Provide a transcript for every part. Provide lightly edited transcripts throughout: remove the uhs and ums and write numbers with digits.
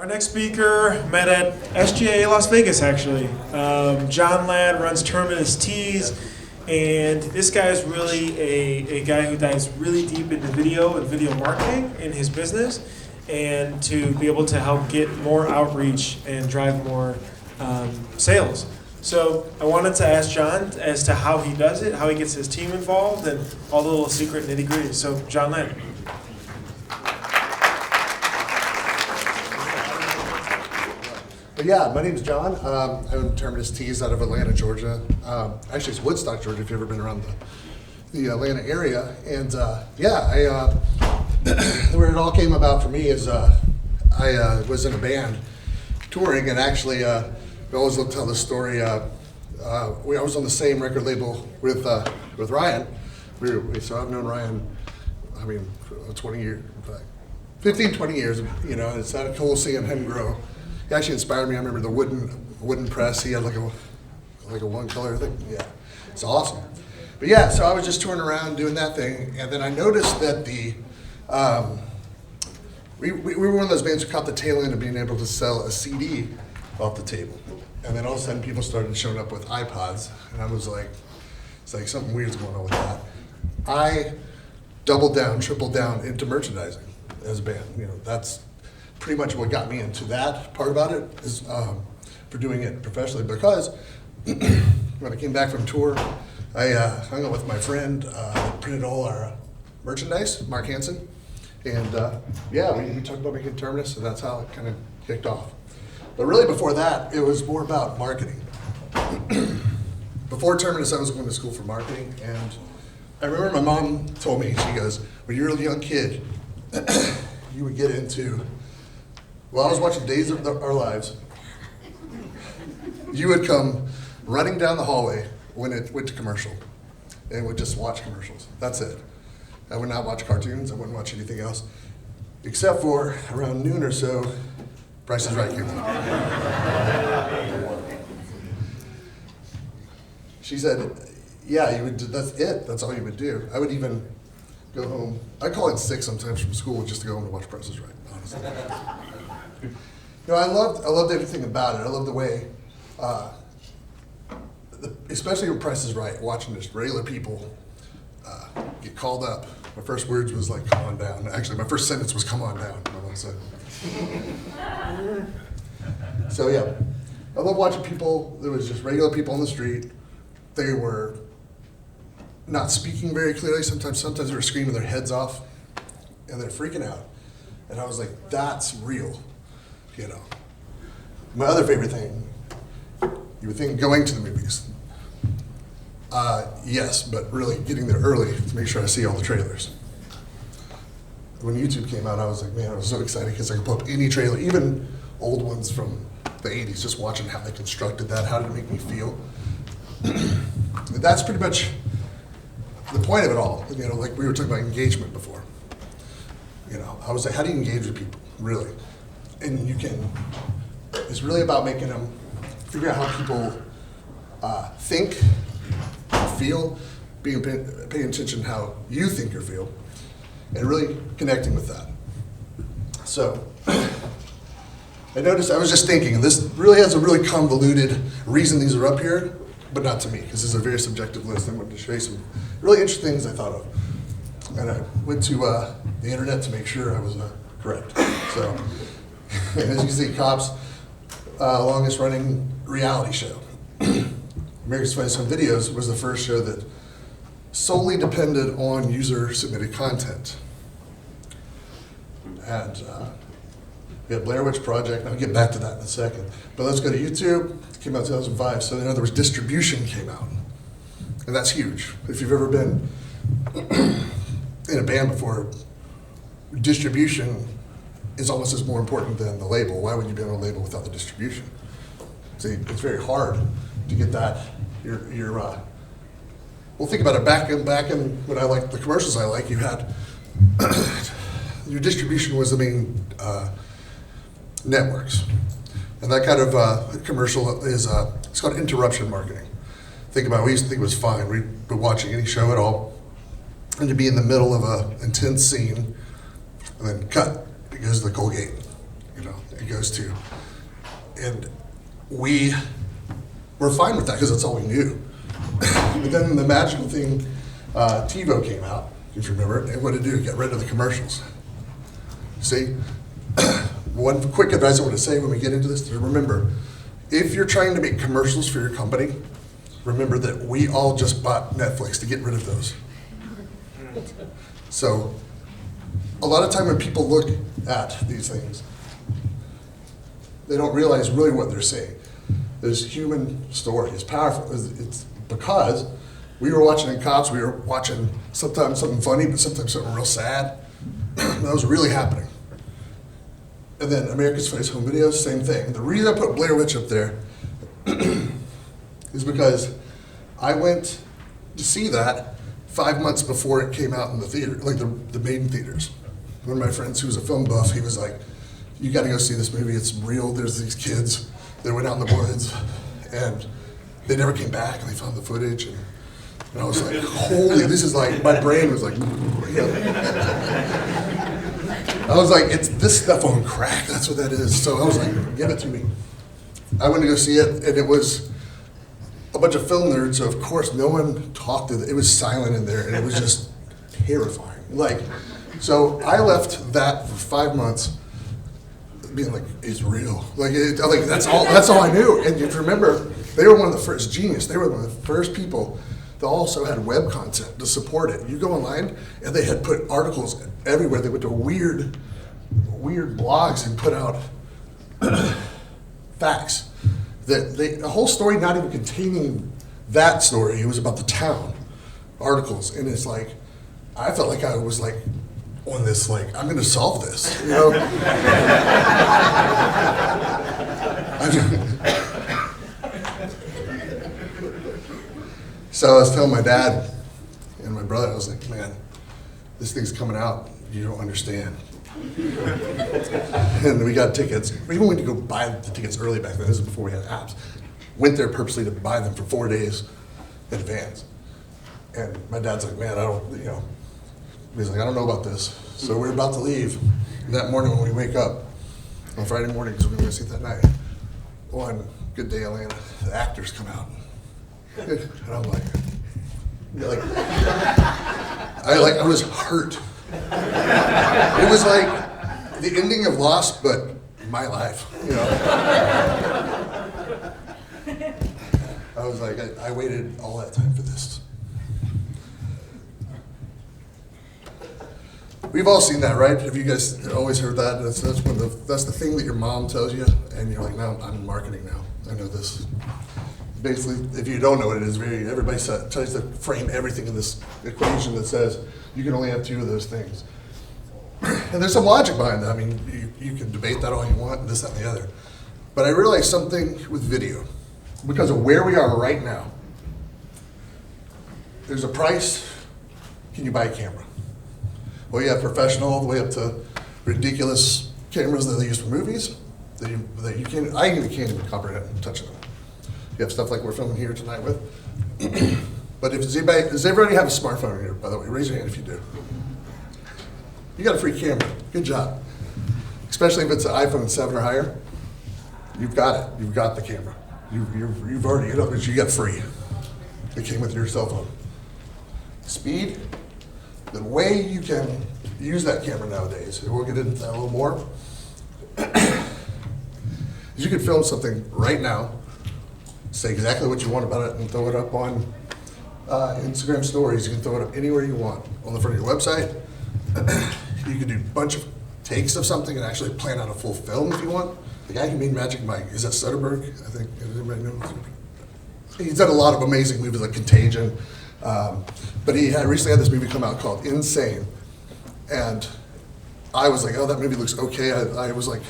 Our next speaker met at SGA Las Vegas, actually. Jon Ladd runs Terminus Tees, and this guy is really a guy who dives really deep into video and video marketing in his business, and to be able to help get more outreach and drive more sales. So I wanted to ask Jon as to how he does it, how he gets his team involved, and all the little secret nitty-gritty. So Jon Ladd. Yeah, my name is Jon. I own Terminus Tees out of Atlanta, Georgia. Actually, it's Woodstock, Georgia, if you've ever been around the Atlanta area. And where it all came about for me is I was in a band touring, and actually, I always love to tell this story. I was on the same record label with Ryan. So I've known Ryan, I mean, for 20 years, 15, 20 years, you know, and it's kind of cool seeing him grow. He actually inspired me. I remember the wooden press. He had like a one color thing. Yeah, it's awesome. But yeah, so I was just touring around doing that thing, and then I noticed that we were one of those bands who caught the tail end of being able to sell a CD off the table, and then all of a sudden people started showing up with iPods, and I was like, it's like something weird's going on with that. I doubled down, tripled down into merchandising as a band. You know, that's pretty much what got me into that part about it, is for doing it professionally, because when I came back from tour, I hung out with my friend that printed all our merchandise, Mark Hansen, and yeah, we talked about making Terminus, and that's how it kind of kicked off. But really before that, it was more about marketing. Before Terminus, I was going to school for marketing, and I remember my mom told me, she goes, when you were a young kid, you would get into, well, I was watching Days of Our Lives. You would come running down the hallway when it went to commercial, and would just watch commercials. That's it. I would not watch cartoons. I wouldn't watch anything else, except for around noon or so, Price is Right came on. She said, yeah, you would. That's it. That's all you would do. I would even go home. I'd call in sick sometimes from school just to go home and watch Price is Right, honestly. No, I loved everything about it. I loved the way, especially when Price is Right, watching just regular people get called up. My first words was like, come on down. Actually, my first sentence was, come on down. So yeah, I love watching people. There was just regular people on the street. They were not speaking very clearly. Sometimes they were screaming their heads off, and they're freaking out. And I was like, that's real. You know, my other favorite thing, you would think going to the movies. Yes, but really getting there early to make sure I see all the trailers. When YouTube came out, I was like, man, I was so excited because I could pull up any trailer, even old ones from the 80s, just watching how they constructed that, how did it make me feel. That's pretty much the point of it all. You know, like we were talking about engagement before. You know, I was like, how do you engage with people, really? And you can, it's really about making them figure out how people think, feel, paying attention to how you think or feel, and really connecting with that. So, I noticed, I was just thinking, this really has a really convoluted reason these are up here, but not to me, because this is a very subjective list. I'm going to show you some really interesting things I thought of. And I went to the internet to make sure I was correct. So, as you see, Cops, longest running reality show. America's Funniest Home Videos was the first show that solely depended on user-submitted content. And we had Blair Witch Project, and I'll get back to that in a second. But let's go to YouTube. It came out in 2005, so in other words, distribution came out. And that's huge. If you've ever been in a band before, distribution is almost as more important than the label. Why would you be on a label without the distribution? See, it's very hard to get that. Well, think about it. Back in when I liked the commercials I like, you had your distribution was the main networks, and that kind of commercial is it's called interruption marketing. Think about it. We used to think it was fine. We'd be watching any show at all, and to be in the middle of an intense scene, and then cut. It goes to the Colgate. it goes to. And we were fine with that because that's all we knew. But then the magical thing, TiVo came out, if you remember it, and what did it do? Get rid of the commercials. See, one quick advice I want to say when we get into this is remember, if you're trying to make commercials for your company, remember that we all just bought Netflix to get rid of those. So a lot of time when people look at these things, they don't realize really what they're saying. This human story is powerful. It's because we were watching in Cops, we were watching sometimes something funny, but sometimes something real sad. That was really happening. And then America's Funniest Home Videos, same thing. The reason I put Blair Witch up there is because I went to see that 5 months before it came out in the theater, like the main theaters. One of my friends who was a film buff, he was like, you gotta go see this movie, it's real, there's these kids that went out in the woods and they never came back and they found the footage and I was like, holy, this is like, my brain was like, I was like, it's this stuff on crack, that's what that is. So I was like, give it to me. I went to go see it and it was a bunch of film nerds, so of course no one talked to it. It was silent in there and it was just terrifying. Like, so I left that for 5 months being like, it's real. Like, that's all I knew. And if you remember, they were one of the first, Genius, they were one of the first people that also had web content to support it. You go online and they had put articles everywhere. They went to weird blogs and put out facts. The whole story not even containing that story, it was about the town, articles. And it's like, I felt like I was like, on this, like, I'm gonna solve this, you know? So I was telling my dad and my brother, I was like, man, this thing's coming out, you don't understand. And we got tickets. We even went to go buy the tickets early back then, this is before we had apps. Went there purposely to buy them for 4 days in advance. And my dad's like, man, he's like, I don't know about this. So we're about to leave. And that morning when we wake up, on Friday morning, because we're going to see it that night, on Good Day Atlanta, the actors come out. And I'm like, I was hurt. It was like the ending of Lost, but my life, you know? I was like, I waited all that time for this. We've all seen that, right? Have you guys always heard that? That's the thing that your mom tells you, and you're like, no, I'm in marketing now. I know this. Basically, if you don't know what it is, everybody tries to frame everything in this equation that says you can only have 2 of those things. And there's some logic behind that. I mean, you can debate that all you want, and this, that, and the other. But I realized something with video, because of where we are right now. There's a price. Can you buy a camera? Well, you have professional all the way up to ridiculous cameras that they use for movies that you can't, I even can't even comprehend touching them. You have stuff like we're filming here tonight with. But does everybody have a smartphone here, by the way? Raise your hand if you do. You got a free camera. Good job. Especially if it's an iPhone 7 or higher. You've got it. You've got the camera. You've already, you got free. It came with your cell phone. Speed. The way you can use that camera nowadays, and we'll get into that a little more, is you can film something right now, say exactly what you want about it, and throw it up on Instagram stories. You can throw it up anywhere you want. On the front of your website, you can do a bunch of takes of something and actually plan out a full film if you want. The guy who made Magic Mike, is that Soderbergh? I think, does anybody know? He's done a lot of amazing movies like Contagion. But he recently had this movie come out called Insane. And I was like, oh, that movie looks okay. I was like,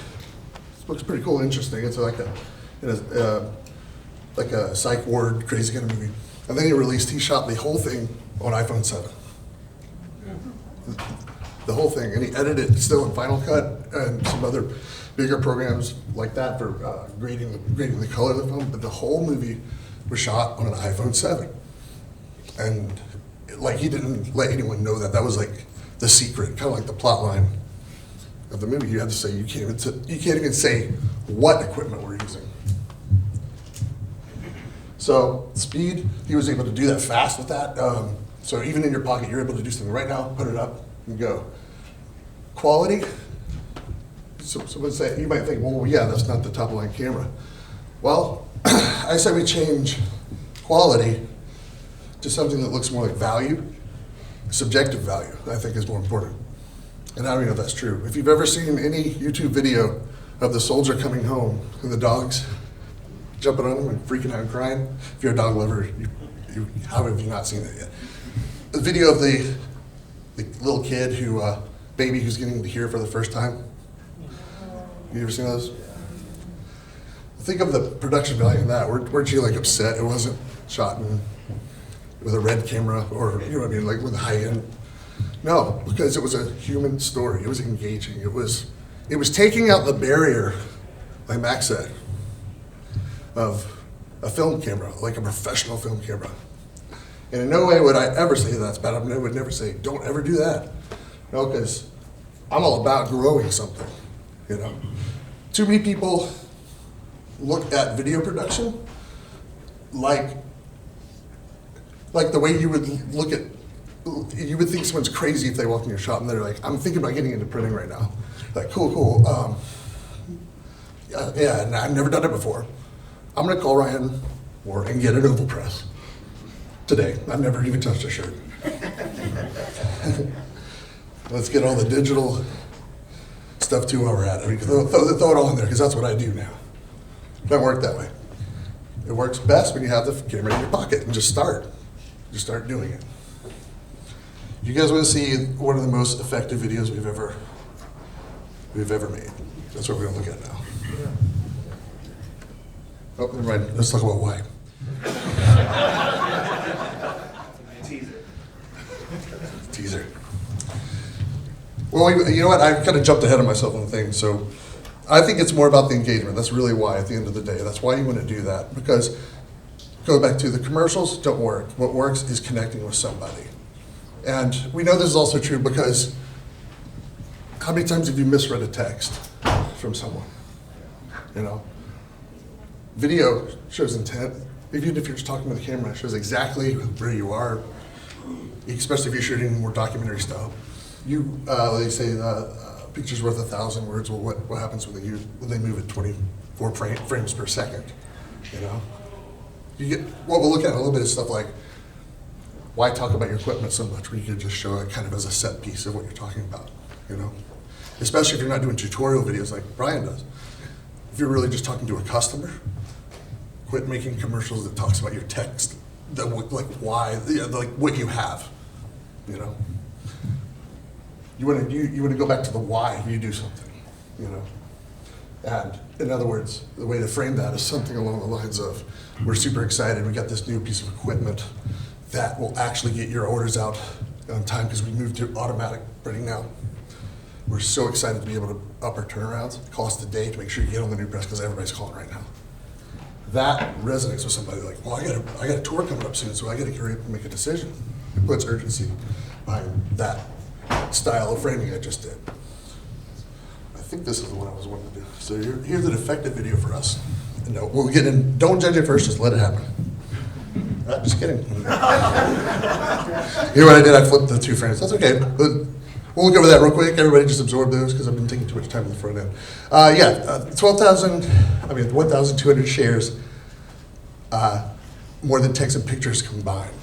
this looks pretty cool and interesting. It's like a psych ward, crazy kind of movie. And then he shot the whole thing on iPhone 7. The whole thing. And he edited it still in Final Cut and some other bigger programs like that for grading the color of the film. But the whole movie was shot on an iPhone 7. And like he didn't let anyone know that. That was like the secret, kind of like the plot line of the movie, you have to say, you can't even say what equipment we're using. So speed, he was able to do that fast with that. So even in your pocket, you're able to do something right now, put it up, and go. Quality, so someone say, you might think, well, yeah, that's not the top line camera. Well, I say we change quality to something that looks more like value. Subjective value, I think, is more important. And I don't know if that's true. If you've ever seen any YouTube video of the soldier coming home and the dogs jumping on him and freaking out and crying, if you're a dog lover, how have you not seen that yet? The video of the little kid baby who's getting to hear for the first time. You ever seen those? Think of the production value in that. Weren't you like upset it wasn't shot with a red camera or, you know what I mean, like with a high end? No, because it was a human story. It was engaging. It was taking out the barrier, like Max said, of a film camera, like a professional film camera. And in no way would I ever say that's bad. I would never say, don't ever do that. No, because I'm all about growing something, you know. Too many people look at video production like the way you would look at, you would think someone's crazy if they walk in your shop and they're like, I'm thinking about getting into printing right now. Like, cool. Yeah, and I've never done it before. I'm gonna call Ryan Moore and get an oval press today. I've never even touched a shirt. Let's get all the digital stuff too while we're at it. I mean, throw it all in there, because that's what I do now. It doesn't work that way. It works best when you have the camera in your pocket and just start. Just start doing it. You guys want to see one of the most effective videos we've ever made? That's what we're going to look at now. Oh, never mind. Let's talk about why. Teaser. Well, you know what? I kind of jumped ahead of myself on things. So I think it's more about the engagement. That's really why at the end of the day. That's why you want to do that. Because, go back to the commercials, don't work. What works is connecting with somebody. And we know this is also true because how many times have you misread a text from someone? You know? Video shows intent. Even if you're just talking with the camera, it shows exactly where you are, especially if you're shooting more documentary style. They say picture's worth 1,000 words. Well, what happens when they move at 24 frames per second? You know, what we'll look at a little bit of stuff like why talk about your equipment so much when you could just show it kind of as a set piece of what you're talking about. You know, especially if you're not doing tutorial videos like Brian does. If you're really just talking to a customer, quit making commercials that talks about your text, like why, like what you have. You know. You want to go back to the why you do something, you know. And in other words, the way to frame that is something along the lines of, we're super excited, we got this new piece of equipment that will actually get your orders out on time because we moved to automatic printing now. We're so excited to be able to up our turnarounds, cost a day to make sure you get on the new press because everybody's calling right now. That resonates with somebody like, well, I got a tour coming up soon, so I got to hurry up and make a decision. It puts urgency behind that style of framing I just did. I think this is the one I was wanting to do. So here's an effective video for us. No, we'll get in. Don't judge it first. Just let it happen. Just kidding. Here, what I did, I flipped the two frames. That's okay. But we'll look over that real quick. Everybody just absorb those because I've been taking too much time in the front end. 1,200 shares, more than text and pictures combined.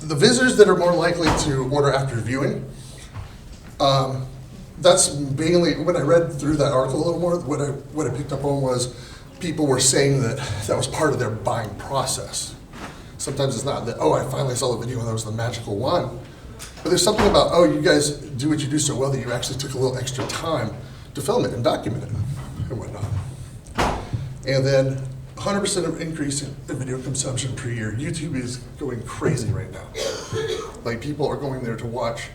The visitors that are more likely to order after viewing, that's mainly, when I read through that article a little more, what I picked up on was people were saying that was part of their buying process. Sometimes it's not that, oh, I finally saw the video and that was the magical one. But there's something about, oh, you guys do what you do so well that you actually took a little extra time to film it and document it and whatnot. And then 100% of increase in video consumption per year. YouTube is going crazy right now. Like, people are going there to watch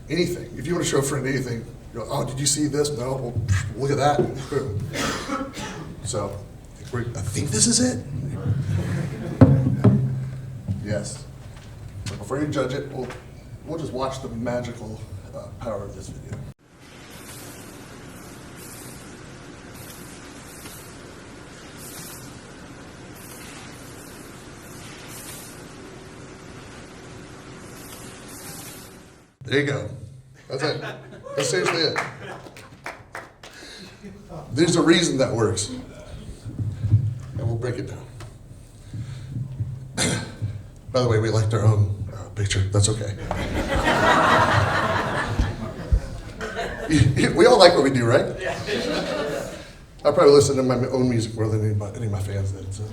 anything. If you want to show a friend anything, you go, oh, did you see this? No, well, look at that. Boom. So, I think this is it. Yes. So before you judge it, we'll just watch the magical power of this video. There you go. That's it. That's seriously it. There's a reason that works. And we'll break it down. By the way, we liked our own picture. That's okay. We all like what we do, right? I probably listen to my own music more than any of my fans did. So.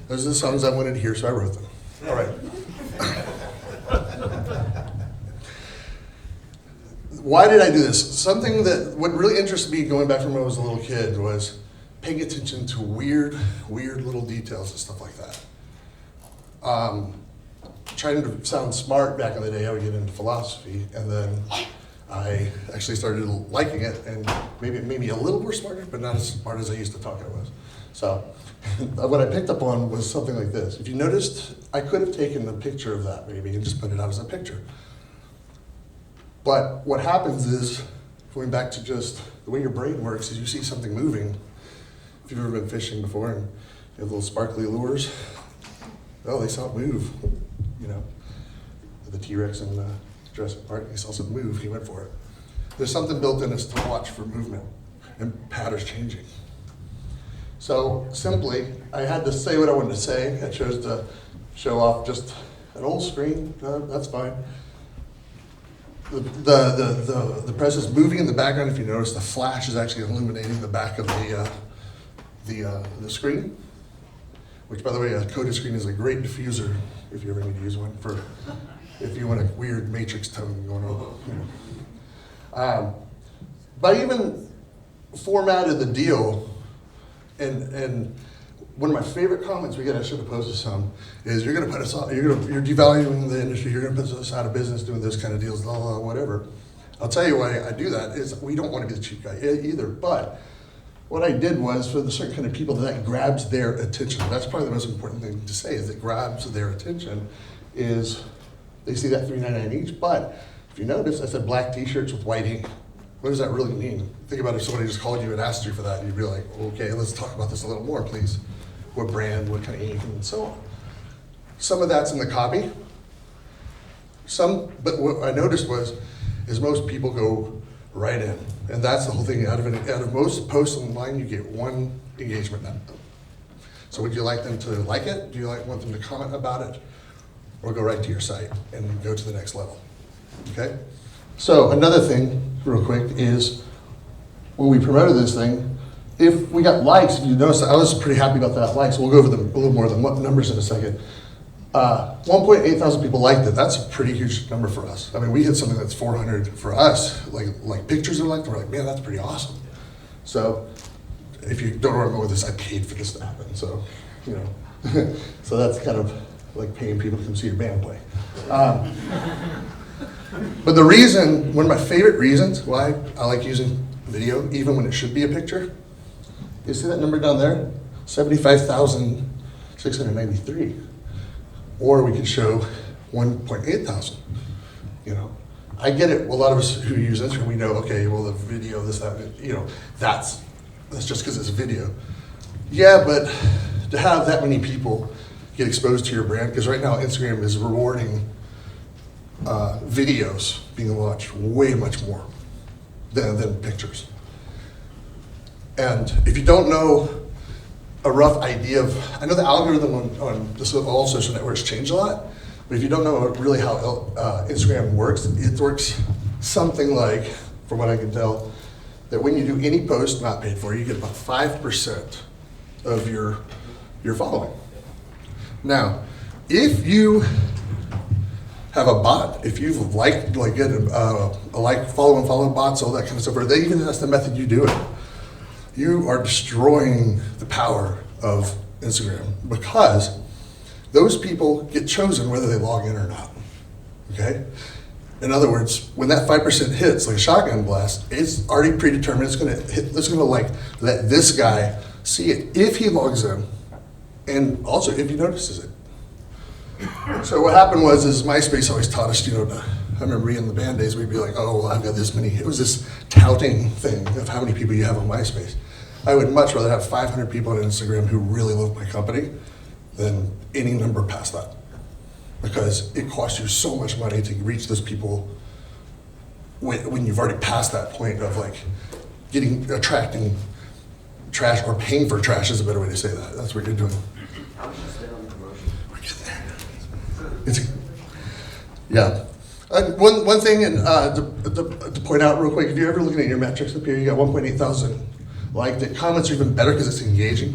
Those are the songs I wanted to hear, so I wrote them. All right. Why did I do this? Something that, what really interested me going back from when I was a little kid was paying attention to weird little details and stuff like that. Trying to sound smart back in the day, I would get into philosophy, and then I actually started liking it, and maybe it made me a little more smarter, but not as smart as I used to talk I was. So what I picked up on was something like this. If you noticed, I could have taken a picture of that maybe and just put it out as a picture. But what happens is, going back to just the way your brain works, is you see something moving. If you've ever been fishing before and you have little sparkly lures, oh, they saw it move, you know. The T-Rex in Jurassic Park, he saw something move, he went for it. There's something built in us to watch for movement and patterns changing. So simply, I had to say what I wanted to say. I chose to show off just an old screen. That's fine. The press is moving in the background. If you notice, the flash is actually illuminating the back of the screen. Which, by the way, a coated screen is a great diffuser if you ever need to use one for if you want a weird matrix tone going on. But I even formatted the deal, and one of my favorite comments we get, I should have posted some, is you're going to put us out, you're devaluing the industry, you're going to put us out of business doing those kind of deals, blah, blah, whatever. I'll tell you why I do that is we don't want to be the cheap guy either, but what I did was for the certain kind of people that grabs their attention. That's probably the most important thing to say is it grabs their attention is they see that $3.99 each, but if you notice, I said black t-shirts with white ink. What does that really mean? Think about if somebody just called you and asked you for that, you'd be like, okay, let's talk about this a little more, please. What brand, what kind of ink, and so on. Some of that's in the copy. But what I noticed is most people go right in. And that's the whole thing. Out of most posts online, you get one engagement out of them. So would you like them to like it? Do you want them to comment about it? Or go right to your site and go to the next level? Okay? So another thing, real quick, is when we promoted this thing, if we got likes, if you notice, I was pretty happy about that likes. We'll go over a little more of the numbers in a second. 1.8 thousand people liked it. That's a pretty huge number for us. I mean, we hit something that's 400 for us. Like pictures are liked. We're like, man, that's pretty awesome. So, if you don't remember with this, I paid for this to happen. So, you know, so that's kind of like paying people to come see your band play. But the reason, one of my favorite reasons why I like using video, even when it should be a picture, you see that number down there? 75,693. Or we could show 1.8 thousand. You know, I get it. A lot of us who use Instagram, we know, okay, well, the video, this, that, you know, that's just because it's a video. Yeah, but to have that many people get exposed to your brand, because right now Instagram is rewarding videos being watched way much more than pictures. And if you don't know a rough idea of, I know the algorithm on all social networks changed a lot, but if you don't know really how Instagram works, it works something like, from what I can tell, that when you do any post not paid for, you get about 5% of your following. Now, if you have a bot, if you've liked, get follow bots, all that kind of stuff, or even that's the method you do it, you are destroying the power of Instagram because those people get chosen whether they log in or not, okay? In other words, when that 5% hits, like a shotgun blast, it's already predetermined, it's gonna like let this guy see it if he logs in, and also if he notices it. So what happened was MySpace always taught us, I remember in the band days, we'd be like, oh, well, I've got this many. It was this touting thing of how many people you have on MySpace. I would much rather have 500 people on Instagram who really love my company than any number past that. Because it costs you so much money to reach those people when you've already passed that point of like attracting trash or paying for trash is a better way to say that. That's what you're doing. How much you spend on the promotion? We're getting there. Yeah. One thing, and to point out real quick, if you're ever looking at your metrics up here, you got 1.8 thousand liked it. Comments are even better because it's engaging.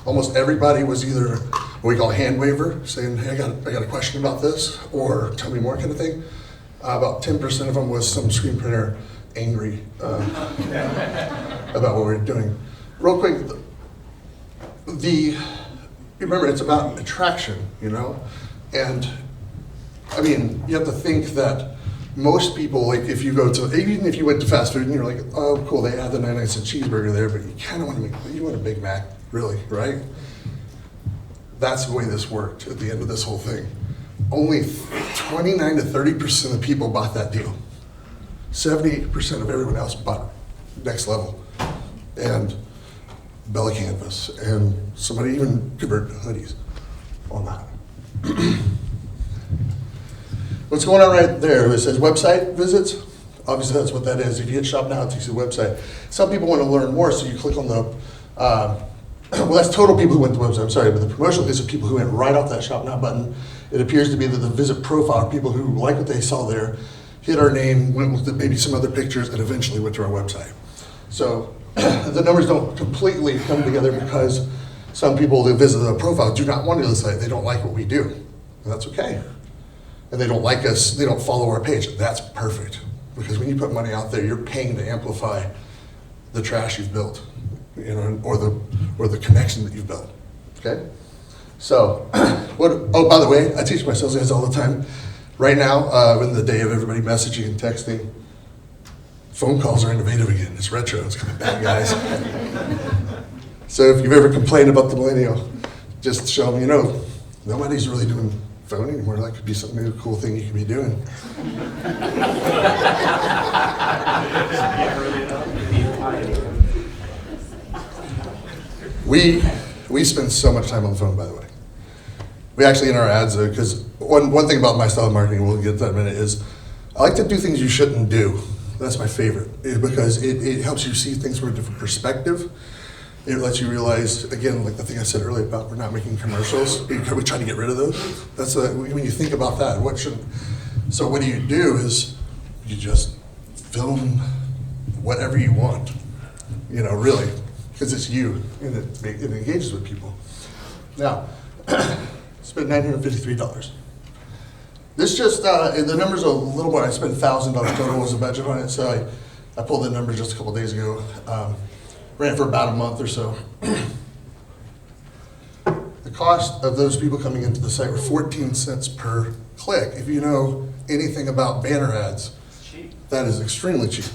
Almost everybody was either what we call hand waiver, saying, hey, I got a question about this, or tell me more kind of thing. About 10% of them was some screen printer angry about what we're doing. Real quick, remember, it's about attraction, you know? And I mean, you have to think that most people, like if you go to, even if you went to fast food and you're like, oh, cool, they have the 99-cent cheeseburger there, but you kind of want a Big Mac, really, right? That's the way this worked at the end of this whole thing. Only 29 to 30% of people bought that deal. 78% of everyone else bought next level and Bella Canvas, and somebody even converted to hoodies on that. What's going on right there? It says website visits. Obviously, that's what that is. If you hit shop now, it takes you to the website. Some people want to learn more, so you click on the, well, that's total people who went to the website, I'm sorry, but the promotional list of people who went right off that shop now button. It appears to be that the visit profile, people who like what they saw there, hit our name, went with maybe some other pictures, and eventually went to our website. So the numbers don't completely come together because some people that visit the profile do not want to do the site. They don't like what we do, and that's okay. And they don't like us, they don't follow our page. That's perfect. Because when you put money out there, you're paying to amplify the trash you've built, you know, or the connection that you've built. Okay? So, oh, by the way, I teach my sales guys all the time. Right now, in the day of everybody messaging and texting, phone calls are innovative again. It's retro, it's coming back, guys. So if you've ever complained about the millennial, just show them, you know, nobody's really doing phone anymore. That could be some new cool thing you could be doing. We spend so much time on the phone, by the way. We actually, in our ads, because one thing about my style of marketing, we'll get to that in a minute, is I like to do things you shouldn't do. That's my favorite, because it helps you see things from a different perspective. It lets you realize, again, like the thing I said earlier about we're not making commercials. We try to get rid of those. That's when you think about that. So what you do is you just film whatever you want, you know, really, because it's you and it engages with people. Now, spent $953. This just, the numbers are a little more. I spent $1,000 total as a budget on it, so I pulled the numbers just a couple days ago. Ran for about a month or so. The cost of those people coming into the site were 14 cents per click. If you know anything about banner ads, that is extremely cheap.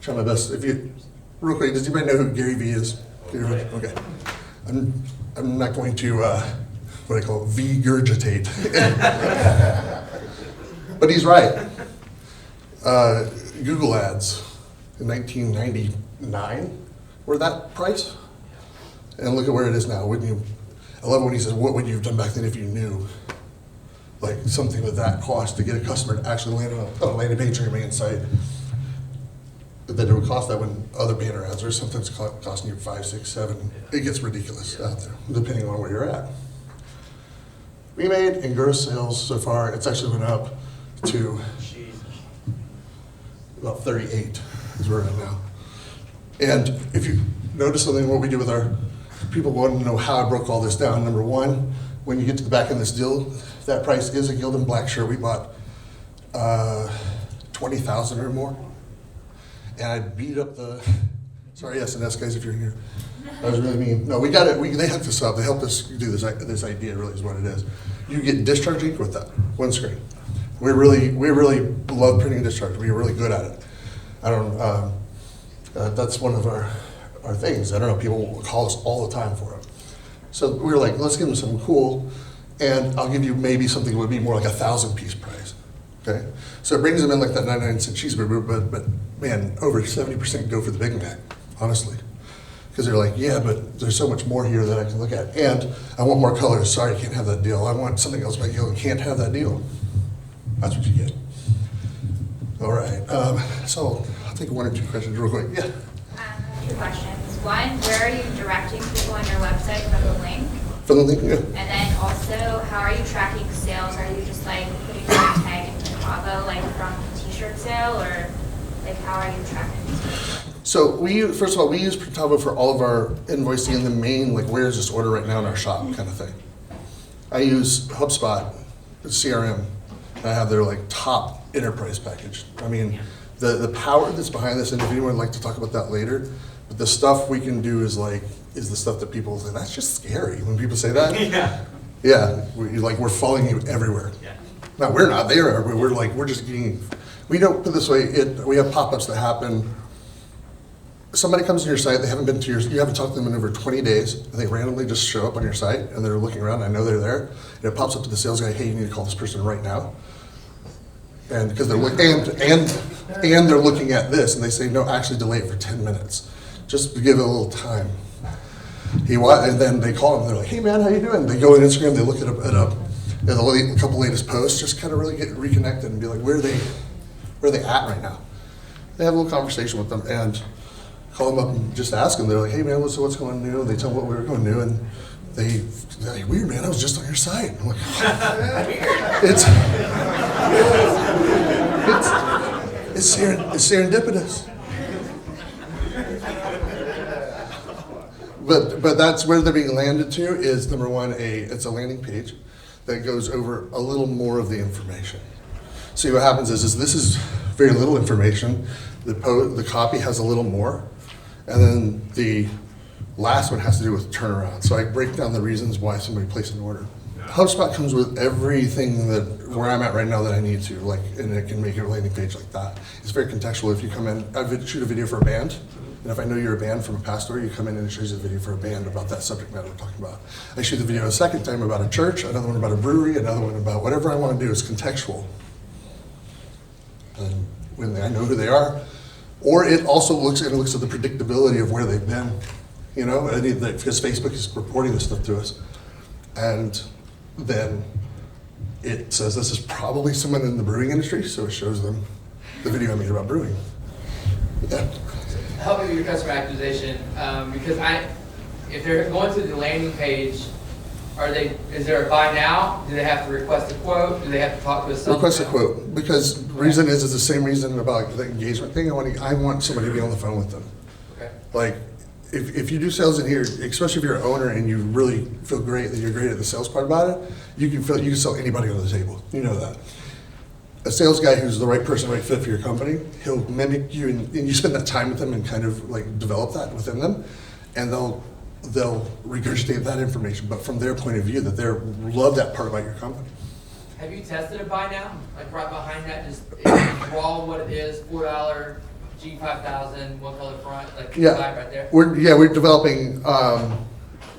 Try my best. Real quick, does anybody know who Gary Vee is? Okay. I'm not going to, what I call V-gurgitate. But he's right. Google ads in 1999 were that price, and look at where it is now. I love when he says, "What would you have done back then if you knew, like something of that cost to get a customer to actually land on a landing page on your main site? That it would cost that when other banner ads are sometimes costing you 5, 6, 7. It gets ridiculous out there, depending on where you're at. We made in gross sales so far, it's actually went up to about 38 is where we're at now. And if you notice something, what we do with our people want to know how I broke all this down. Number one, when you get to the back end of this deal, that price is a Gildan black shirt. We bought 20,000 or more. And I beat up the, sorry S&S guys if you're here. That was really mean. No, we got it, they hooked us up. They helped us do this idea really is what it is. You get discharge ink with that, one screen. We really love printing and discharge. We're really good at it. That's one of our things. I don't know, people will call us all the time for it. So we were like, let's give them something cool, and I'll give you maybe something that would be more like 1,000-piece price, okay? So it brings them in like that 99-cent cheeseburger, but man, over 70% go for the Big Mac, honestly. Because they're like, yeah, but there's so much more here that I can look at. And I want more colors. Sorry, I can't have that deal. I want something else by Gildan. Can't have that deal. That's what you get. All right. So I'll take one or two questions real quick. Yeah. Two questions. One, where are you directing people on your website from the link? From the link, yeah. And then also, how are you tracking sales? Are you just like putting a tag in Printavo like from t-shirt sale, or like how are you tracking sales? So first of all, we use Printavo for all of our invoicing in the main, like where's this order right now in our shop kind of thing. I use HubSpot, CRM, and I have their like top enterprise package. I mean, the power that's behind this, and if anyone would like to talk about that later, but the stuff we can do is the stuff that people say, that's just scary when people say that. Yeah. Yeah, we're following you everywhere. Yeah. No, we're not, they are, but we're just getting, we don't, put it this way, we have pop-ups that happen. Somebody comes to your site, they haven't been to you haven't talked to them in over 20 days, and they randomly just show up on your site, and they're looking around, I know they're there, and it pops up to the sales guy, hey, you need to call this person right now. And because they're and they're looking at this, and they say, no, actually delay it for 10 minutes. Just to give it a little time. And then they call him, they're like, hey man, how you doing? They go on Instagram, they look at a couple latest posts, just kind of really get reconnected and be like, where are they at right now? They have a little conversation with them and call them up and just ask them. They're like, hey man, what's going new? And they tell them what we were going new, and they're like, weird man, I was just on your site. I'm like, it's serendipitous. But that's where they're being landed to is number one, it's a landing page that goes over a little more of the information. See what happens is this is very little information. The copy has a little more, and then the last one has to do with turnaround. So I break down the reasons why somebody placed an order. HubSpot comes with everything where I'm at right now that I need to, and it can make a landing page like that. It's very contextual. If you come in, I shoot a video for a band. And if I know you're a band from a past story, you come in and it shows you a video for a band about that subject matter we're talking about. I shoot the video a second time about a church, another one about a brewery, another one about whatever I want to do is contextual. And when I know who they are, or it also looks at the predictability of where they've been, because Facebook is reporting this stuff to us. And then it says this is probably someone in the brewing industry, so it shows them the video I made about brewing. Yeah. Help me with your customer acquisition, because if they're going to the landing page, is there a buy now? Do they have to request a quote? Do they have to talk to us? Request a quote, because the reason is the same reason about the engagement thing. I want somebody to be on the phone with them. Okay. Like, if you do sales in here, especially if you're an owner and you really feel great that you're great at the sales part about it, you can sell anybody on the table. You know that. A sales guy who's the right person, right fit for your company, he'll mimic you, and you spend that time with them and kind of develop that within them, and they'll regurgitate that information, but from their point of view, that they love that part about your company. Have you tested a buy now? Like right behind that, just raw what it is, $4 G5000, one color front, buy right there. We're developing.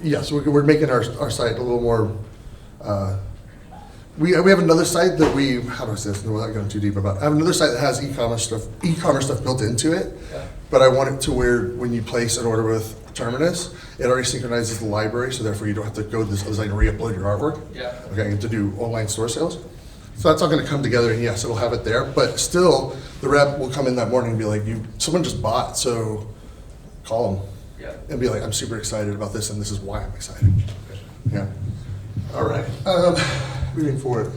Yes, we're making our site a little more. We have another site that how do I say this without going too deep about it? I have another site that has e-commerce stuff built into it, Yeah. but I want it to where when you place an order with Terminus, it already synchronizes the library, so therefore you don't have to go to this other site and re-upload your artwork. Yeah. Okay, to do online store sales. So that's all going to come together, and yes, it'll have it there, but still, the rep will come in that morning and be like, someone just bought, so call them. Yeah. And be like, I'm super excited about this, and this is why I'm excited. Yeah. All right. Moving forward.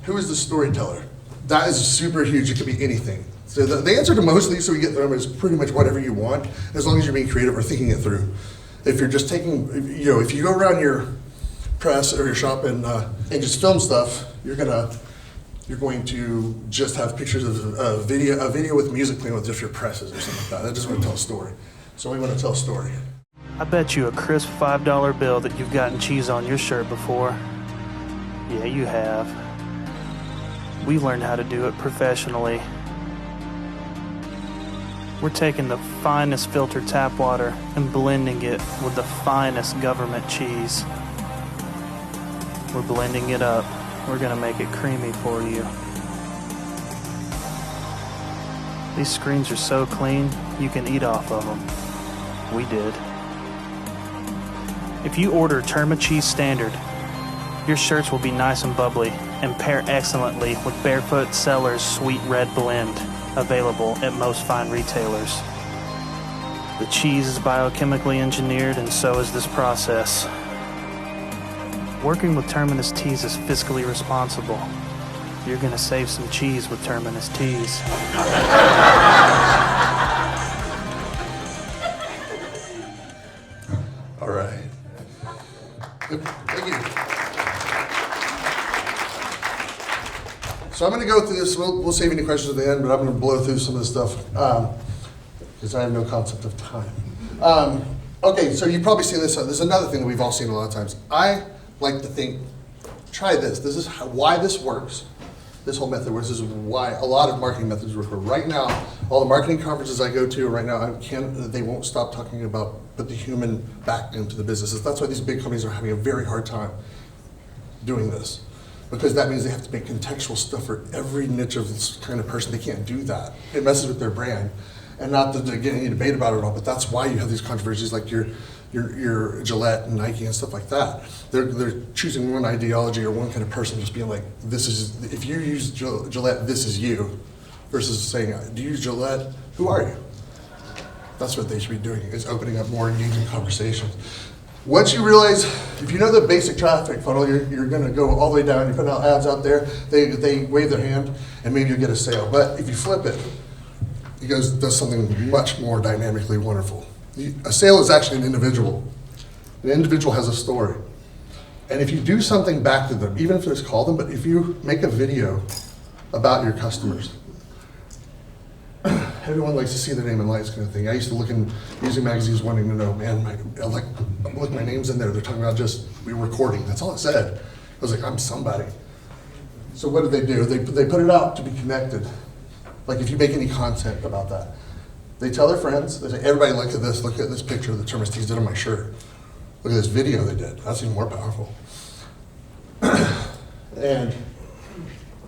Who is the storyteller? That is super huge. It could be anything. So the answer to most of these, so we get through them, is pretty much whatever you want, as long as you're being creative or thinking it through. If you're just taking, if you go around your press or your shop and just film stuff, you're going to just have pictures of a video with music playing with just your presses or something like that. That doesn't want to tell a story. So we want to tell a story. I bet you a crisp $5 bill that you've gotten cheese on your shirt before. Yeah, you have. We learned how to do it professionally. We're taking the finest filtered tap water and blending it with the finest government cheese. We're blending it up. We're gonna make it creamy for you. These screens are so clean, you can eat off of them. We did. If you order Terma Cheese Standard, Your shirts will be nice and bubbly and pair excellently with Barefoot Cellar's Sweet Red Blend, available at most fine retailers. The cheese is biochemically engineered, and so is this process. Working with Terminus Tees is fiscally responsible. You're gonna save some cheese with Terminus Tees. All right. Thank you. So I'm going to go through this. We'll save any questions at the end, but I'm going to blow through some of this stuff because I have no concept of time. Okay, so you've probably seen this. There's another thing that we've all seen a lot of times. I like to think, try this. This is why this works. This whole method works. This is why a lot of marketing methods work. Right now, all the marketing conferences I go to right now, they won't stop talking about put the human back into the businesses. That's why these big companies are having a very hard time doing this, because that means they have to make contextual stuff for every niche of this kind of person. They can't do that. It messes with their brand, and not to get any debate about it at all. But that's why you have these controversies like your Gillette and Nike and stuff like that. They're choosing one ideology or one kind of person, just being like, this is, if you use Gillette, this is you, versus saying, do you use Gillette? Who are you? That's what they should be doing, is opening up more engaging conversations. Once you realize, if you know the basic traffic funnel, you're gonna go all the way down, you're putting out ads out there, they wave their hand, and maybe you get a sale. But if you flip it, it does something much more dynamically wonderful. A sale is actually an individual. An individual has a story. And if you do something back to them, even if it's call them, but if you make a video about your customers, everyone likes to see their name in lights kind of thing. I used to look in music magazines wanting to know, man, look, my name's in there. They're talking about just, we were recording. That's all it said. I was like, I'm somebody. So what do? They put it out to be connected. Like if you make any content about that, they tell their friends, they say, everybody look at this picture the Terminus Tees did on my shirt. Look at this video they did. That's even more powerful. And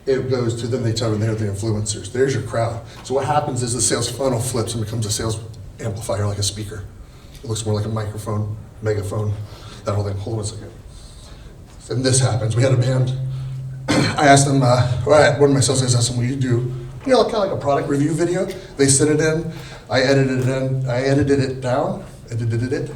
it goes to them, they tell them they're the influencers. There's your crowd. So what happens is the sales funnel flips and becomes a sales amplifier, like a speaker. It looks more like a microphone, megaphone, that whole thing. Hold on a second. And this happens. We had a band. I asked them, one of my sales guys asked them, will you do, kind of like a product review video? They sent it in. I edited it in. I edited it down. Edited it.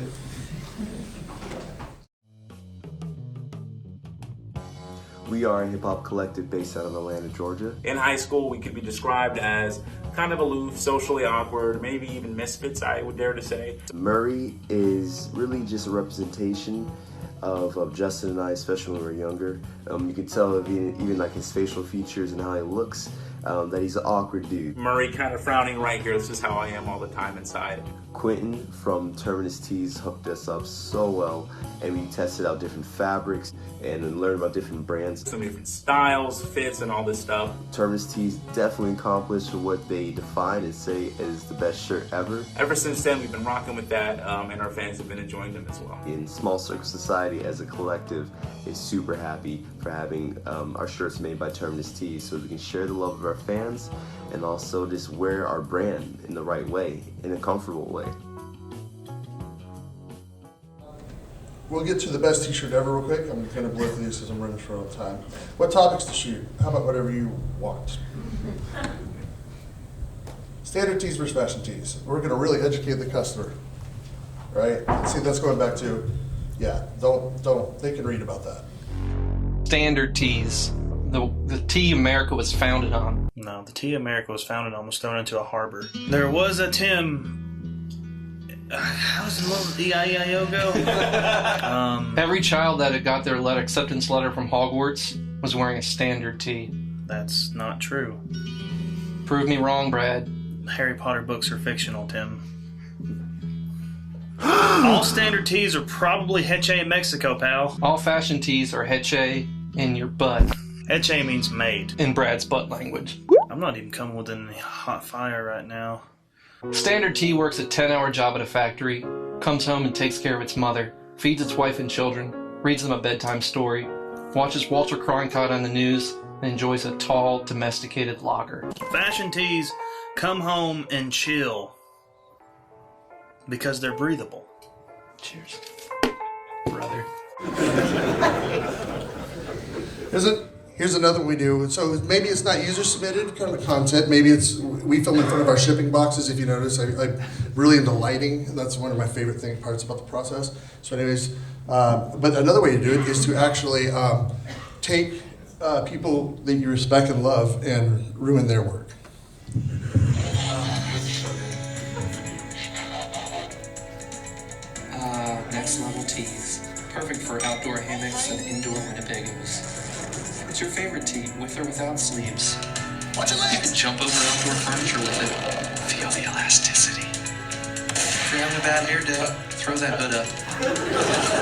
We are a hip-hop collective based out of Atlanta, Georgia. In high school, we could be described as kind of aloof, socially awkward, maybe even misfits, I would dare to say. Murray is really just a representation of Justin and I, especially when we were younger. You can tell even like his facial features and how he looks, that he's an awkward dude. Murray kind of frowning right here. This is how I am all the time inside. Quentin from Terminus Tees hooked us up so well, and we tested out different fabrics and learned about different brands. Some different styles, fits, and all this stuff. Terminus Tees definitely accomplished what they define and say is the best shirt ever. Ever since then, we've been rocking with that, and our fans have been enjoying them as well. In Small Circle Society, as a collective, is super happy for having our shirts made by Terminus Tees, so we can share the love of our fans and also just wear our brand in the right way, in a comfortable way. We'll get to the best t-shirt ever real quick. I'm going to blow through these because I'm running short on time. What topics to shoot? How about whatever you want? Standard tees versus fashion tees. We're going to really educate the customer, right? See, that's going back to, don't, they can read about that. Standard tees. The tee America was founded on. No, the tee America was founded on was thrown into a harbor. There was a Tim. How's the little E-I-E-I-O go? Every child that had got their acceptance letter from Hogwarts was wearing a standard tee. That's not true. Prove me wrong, Brad. Harry Potter books are fictional, Tim. All standard tees are probably Heche in Mexico, pal. All fashion tees are Heche in your butt. Heche means made. In Brad's butt language. I'm not even coming within any hot fire right now. Standard tee works a 10-hour job at a factory, comes home and takes care of its mother, feeds its wife and children, reads them a bedtime story, watches Walter Cronkite on the news, and enjoys a tall, domesticated lager. Fashion tees come home and chill because they're breathable. Cheers, brother. Here's another one we do. So maybe it's not user submitted kind of content. Maybe it's we film in front of our shipping boxes. If you notice, I'm really into lighting. That's one of my favorite parts about the process. So anyways, but another way to do it is to actually take people that you respect and love and ruin their work. Next Level Tees. Perfect for outdoor hammocks and indoor Winnebagos. What's your favorite tee, with or without sleeves? Watch your legs! You can jump over outdoor furniture with it. Feel the elasticity. If you're having a bad hair day, throw that hood up.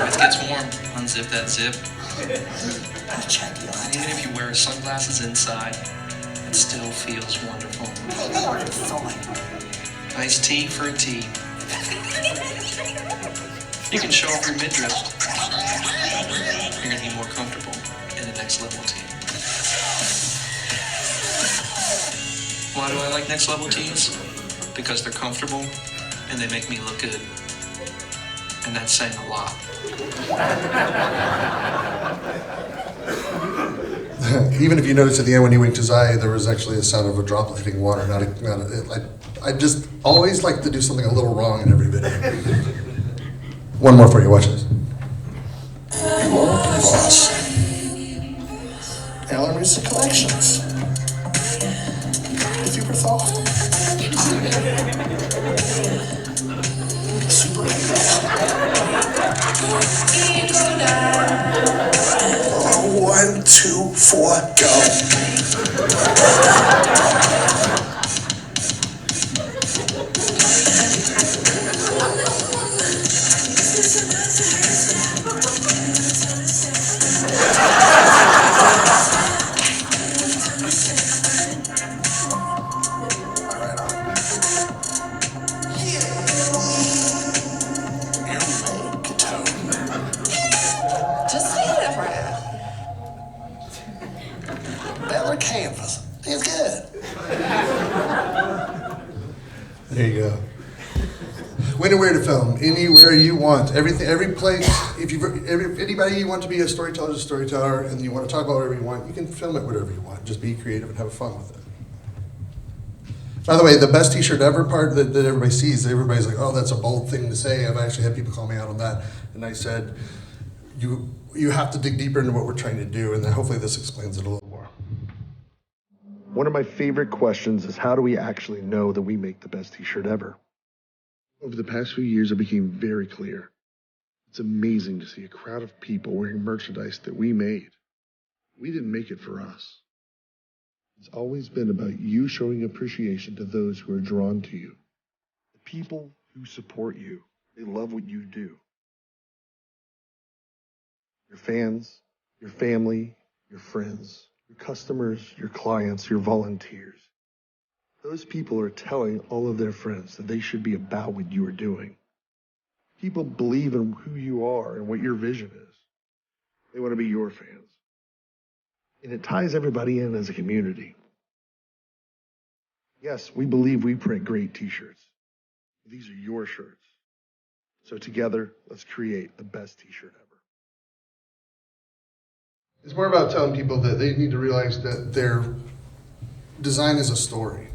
If it gets warm, unzip that zip. And even if you wear sunglasses inside, it still feels wonderful. Nice tee for a tee. You can show off your midriff. You're gonna be more comfortable in the Next Level tee. Why do I like Next Level tees? Because they're comfortable and they make me look good. And that's saying a lot. Even if you notice at the end when he winked his eye, there was actually a sound of a droplet hitting water. I just always like to do something a little wrong in every video. One more for you, watch this. Boss. Elements and collections. Super soft. Super One, two, four, go. Canvas. It's good. There you go. When and where to film? Anywhere you want. Everything, every place. If anybody you want to be a storyteller is a storyteller, and you want to talk about whatever you want, you can film it whatever you want. Just be creative and have fun with it. By the way, the best T-shirt ever part that everybody sees, everybody's like, "Oh, that's a bold thing to say." I've actually had people call me out on that, and I said, "You have to dig deeper into what we're trying to do," and then hopefully this explains it a little more. One of my favorite questions is, how do we actually know that we make the best T-shirt ever? Over the past few years, it became very clear. It's amazing to see a crowd of people wearing merchandise that we made. We didn't make it for us. It's always been about you showing appreciation to those who are drawn to you. The people who support you, they love what you do. Your fans, your family, your friends, your customers, your clients, your volunteers. Those people are telling all of their friends that they should be about what you are doing. People believe in who you are and what your vision is. They want to be your fans. And it ties everybody in as a community. Yes, we believe we print great T-shirts. These are your shirts. So together, let's create the best T-shirt ever. It's more about telling people that they need to realize that their design is a story.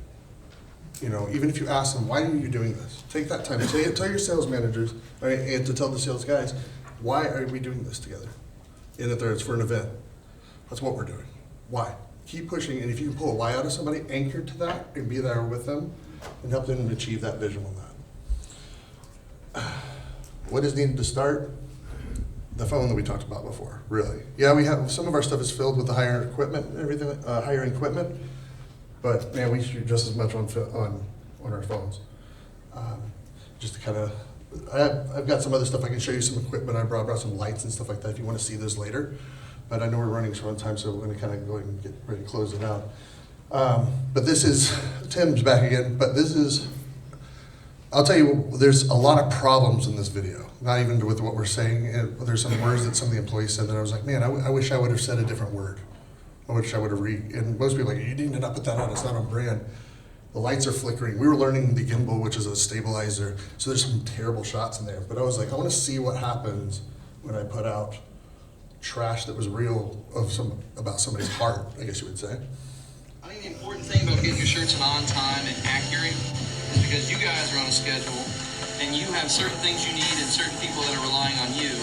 You know, even if you ask them, why are you doing this? Take that time. Tell your sales managers, right, and to tell the sales guys, why are we doing this together? And if it's for an event, that's what we're doing. Why? Keep pushing, and if you can pull a why out of somebody, anchor to that, and be there with them, and help them achieve that vision on that. What is needed to start? The phone that we talked about before, really. Yeah, we have, some of our stuff is filled with the higher equipment and everything, higher equipment, but man, we shoot just as much on our phones. Just to kind of, I've got some other stuff I can show you, some equipment I brought some lights and stuff like that if you want to see those later. But I know we're running short on time, so we're going to kind of go ahead and get ready to close it out. But this is, Tim's back again, but this is, I'll tell you, there's a lot of problems in this video, not even with what we're saying. And there's some words that some of the employees said that I was like, man, I wish I would have said a different word. I wish I would have and most people are like, you need to not put that on, it's not on brand. The lights are flickering. We were learning the gimbal, which is a stabilizer, so there's some terrible shots in there. But I was like, I want to see what happens when I put out trash that was real about somebody's heart, I guess you would say. I think the important thing about getting your shirts in on time and accurate is because you guys are on a schedule and you have certain things you need and certain people that are relying on you,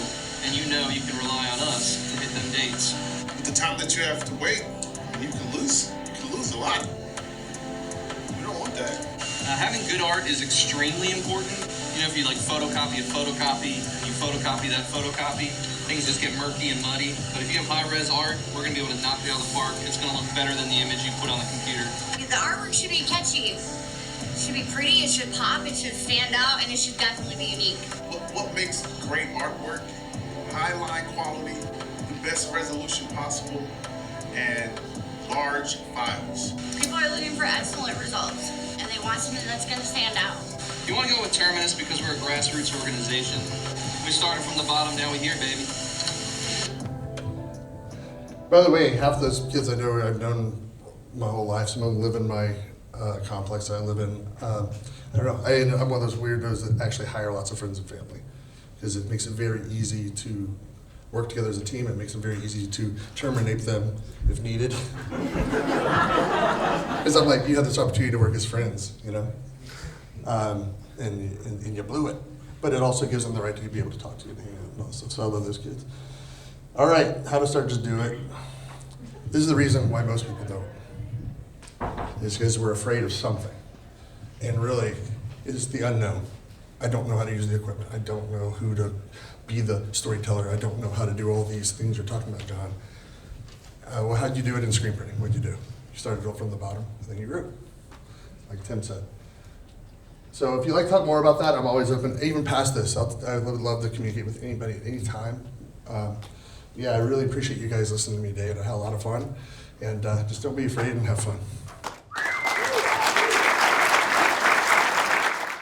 and you know you can rely on us to hit them dates. With the time that you have to wait, you can lose a lot. We don't want that. Having good art is extremely important. You know, if you like photocopy a photocopy, and you photocopy that photocopy, things just get murky and muddy. But if you have high-res art, we're gonna be able to knock it out of the park. It's gonna look better than the image you put on the computer. The artwork should be catchy. It should be pretty, it should pop, it should stand out, and it should definitely be unique. What makes great artwork? High line quality, the best resolution possible, and large files. People are looking for excellent results, and they want something that's going to stand out. You want to go with Terminus because we're a grassroots organization. We started from the bottom, now we're here, baby. By the way, half those kids I know I've known my whole life. Some of them live in my complex I live in. I don't know. I'm one of those weirdos that actually hire lots of friends and family because it makes it very easy to work together as a team. It makes it very easy to terminate them if needed. Because I'm like, you have this opportunity to work as friends, you know, and you blew it. But it also gives them the right to be able to talk to you and hang out and all that stuff. So I love those kids. All right, how to start, just do it. This is the reason why most people don't. It's because we're afraid of something. And really, it's the unknown. I don't know how to use the equipment. I don't know who to be the storyteller. I don't know how to do all these things you're talking about, John. Well, how'd you do it in screen printing? What'd you do? You started from the bottom, and then you grew, like Tim said. So if you'd like to talk more about that, I'm always open, even past this. I would love to communicate with anybody at any time. Yeah, I really appreciate you guys listening to me today, and I had a lot of fun. And just don't be afraid and have fun.